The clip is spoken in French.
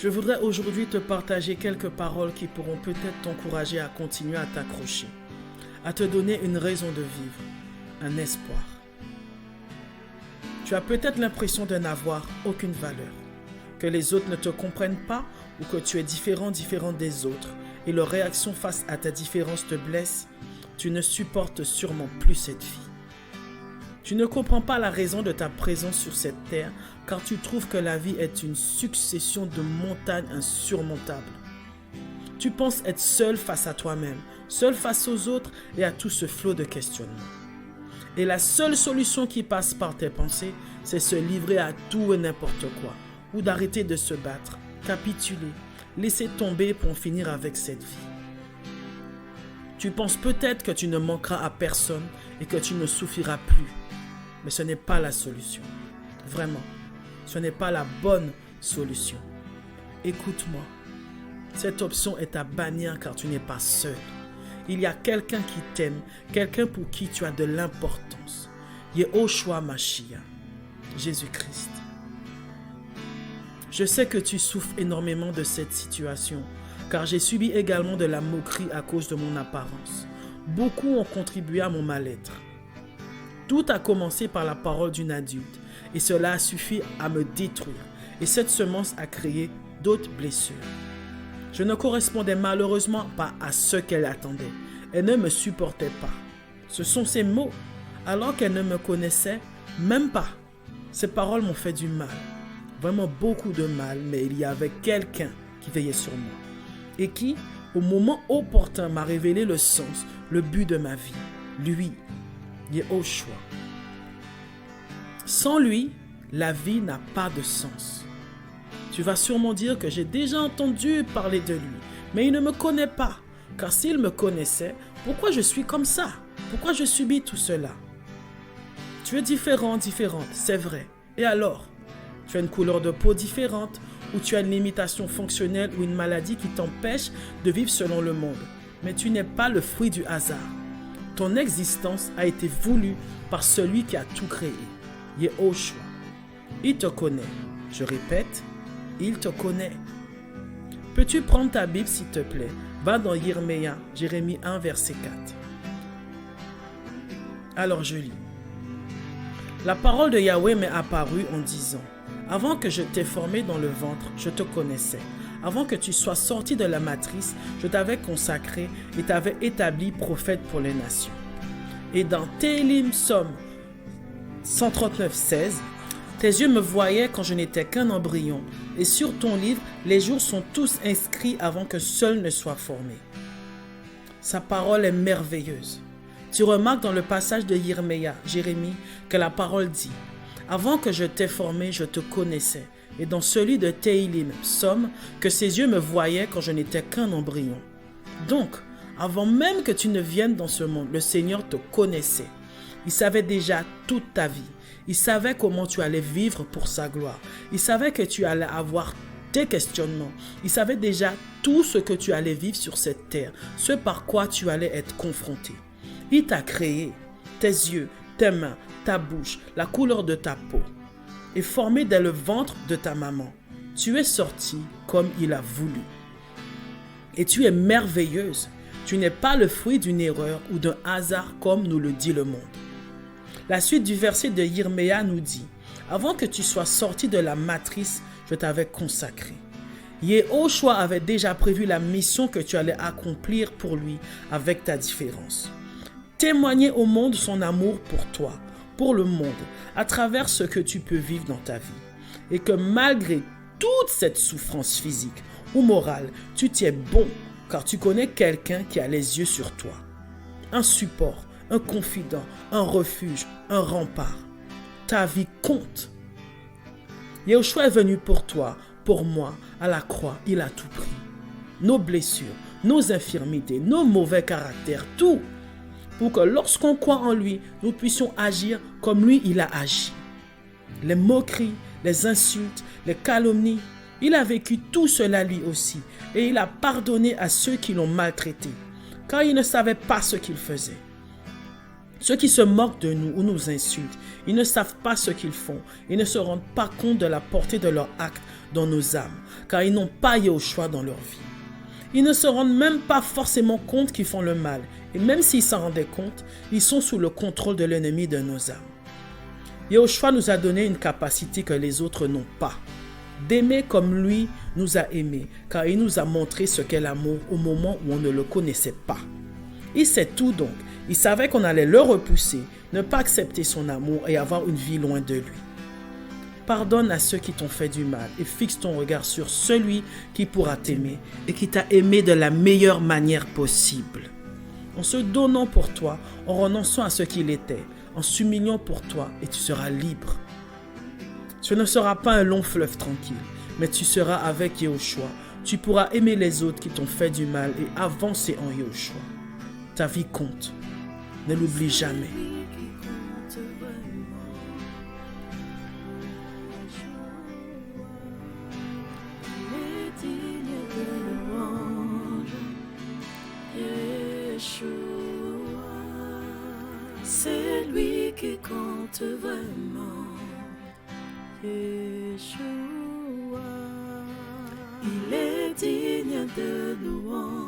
Je voudrais aujourd'hui te partager quelques paroles qui pourront peut-être t'encourager à continuer à t'accrocher, à te donner une raison de vivre, un espoir. Tu as peut-être l'impression de n'avoir aucune valeur, que les autres ne te comprennent pas ou que tu es différente des autres et leur réaction face à ta différence te blesse. Tu ne supportes sûrement plus cette vie. Tu ne comprends pas la raison de ta présence sur cette terre car tu trouves que la vie est une succession de montagnes insurmontables. Tu penses être seul face à toi-même, seul face aux autres et à tout ce flot de questionnements. Et la seule solution qui passe par tes pensées, c'est se livrer à tout et n'importe quoi, ou d'arrêter de se battre, capituler, laisser tomber pour en finir avec cette vie. Tu penses peut-être que tu ne manqueras à personne et que tu ne souffriras plus, mais ce n'est pas la solution. Vraiment, ce n'est pas la bonne solution. Écoute-moi, cette option est à bannir car tu n'es pas seul. Il y a quelqu'un qui t'aime, quelqu'un pour qui tu as de l'importance. Yehoshua Mashiach, Jésus-Christ. Je sais que tu souffres énormément de cette situation, car j'ai subi également de la moquerie à cause de mon apparence. Beaucoup ont contribué à mon mal-être. Tout a commencé par la parole d'une adulte, et cela a suffi à me détruire, et cette semence a créé d'autres blessures. Je ne correspondais malheureusement pas à ce qu'elle attendait. Elle ne me supportait pas. Ce sont ses mots, alors qu'elle ne me connaissait même pas. Ces paroles m'ont fait du mal, vraiment beaucoup de mal, mais il y avait quelqu'un qui veillait sur moi et qui, au moment opportun, m'a révélé le sens, le but de ma vie. Lui, Yehoshua. Sans lui, la vie n'a pas de sens. Tu vas sûrement dire que j'ai déjà entendu parler de lui, mais il ne me connaît pas. Car s'il me connaissait, pourquoi je suis comme ça? Pourquoi je subis tout cela? Tu es différente, c'est vrai. Et alors? Tu as une couleur de peau différente, ou tu as une limitation fonctionnelle ou une maladie qui t'empêche de vivre selon le monde. Mais tu n'es pas le fruit du hasard. Ton existence a été voulue par celui qui a tout créé, Yehoshua. Il te connaît. Je répète, il te connaît. Peux-tu prendre ta Bible s'il te plaît? Va dans Jérémie 1, verset 4. Alors je lis. La parole de Yahweh m'est apparue en disant: Avant que je t'ai formé dans le ventre, je te connaissais. Avant que tu sois sorti de la matrice, je t'avais consacré et t'avais établi prophète pour les nations. Et dans Télim, Psaume 139, 16, tes yeux me voyaient quand je n'étais qu'un embryon, et sur ton livre, les jours sont tous inscrits avant que seul ne soit formé. Sa parole est merveilleuse. Tu remarques dans le passage de Jérémie, que la parole dit: Avant que je t'ai formé, je te connaissais. Et dans celui de Télim, Psaume, que ses yeux me voyaient quand je n'étais qu'un embryon. Donc, avant même que tu ne viennes dans ce monde, le Seigneur te connaissait. Il savait déjà toute ta vie. Il savait comment tu allais vivre pour sa gloire. Il savait que tu allais avoir des questionnements. Il savait déjà tout ce que tu allais vivre sur cette terre, ce par quoi tu allais être confronté. Il t'a créé, tes yeux, tes mains, ta bouche, la couleur de ta peau, et formé dès le ventre de ta maman. Tu es sorti comme il a voulu. Et tu es merveilleuse. Tu n'es pas le fruit d'une erreur ou d'un hasard comme nous le dit le monde. La suite du verset de Jérémie nous dit: Avant que tu sois sorti de la matrice, je t'avais consacré. Yehoshua avait déjà prévu la mission que tu allais accomplir pour lui avec ta différence. Témoigner au monde son amour pour toi, pour le monde, à travers ce que tu peux vivre dans ta vie. Et que malgré toute cette souffrance physique ou morale, tu t'y es bon, car tu connais quelqu'un qui a les yeux sur toi. Un support, un confident, un refuge, un rempart. Ta vie compte. Yehoshua est venu pour toi, pour moi, à la croix, il a tout pris. Nos blessures, nos infirmités, nos mauvais caractères, tout. Pour que lorsqu'on croit en lui, nous puissions agir comme lui il a agi. Les moqueries, les insultes, les calomnies, il a vécu tout cela lui aussi. Et il a pardonné à ceux qui l'ont maltraité, car il ne savait pas ce qu'il faisait. Ceux qui se moquent de nous ou nous insultent, ils ne savent pas ce qu'ils font. Ils ne se rendent pas compte de la portée de leurs actes dans nos âmes, car ils n'ont pas Yahushua dans leur vie. Ils ne se rendent même pas forcément compte qu'ils font le mal. Et même s'ils s'en rendaient compte, ils sont sous le contrôle de l'ennemi de nos âmes. Yahushua nous a donné une capacité que les autres n'ont pas. D'aimer comme lui nous a aimés, car il nous a montré ce qu'est l'amour au moment où on ne le connaissait pas. Il sait tout donc. Il savait qu'on allait le repousser, ne pas accepter son amour et avoir une vie loin de lui. Pardonne à ceux qui t'ont fait du mal et fixe ton regard sur celui qui pourra t'aimer et qui t'a aimé de la meilleure manière possible. En se donnant pour toi, en renonçant à ce qu'il était, en s'humiliant pour toi, et tu seras libre. Ce ne sera pas un long fleuve tranquille, mais tu seras avec Yahushua. Tu pourras aimer les autres qui t'ont fait du mal et avancer en Yahushua. Ta vie compte. Ne l'oublie jamais. C'est lui qui compte vraiment. Yeshua, il est digne de louange.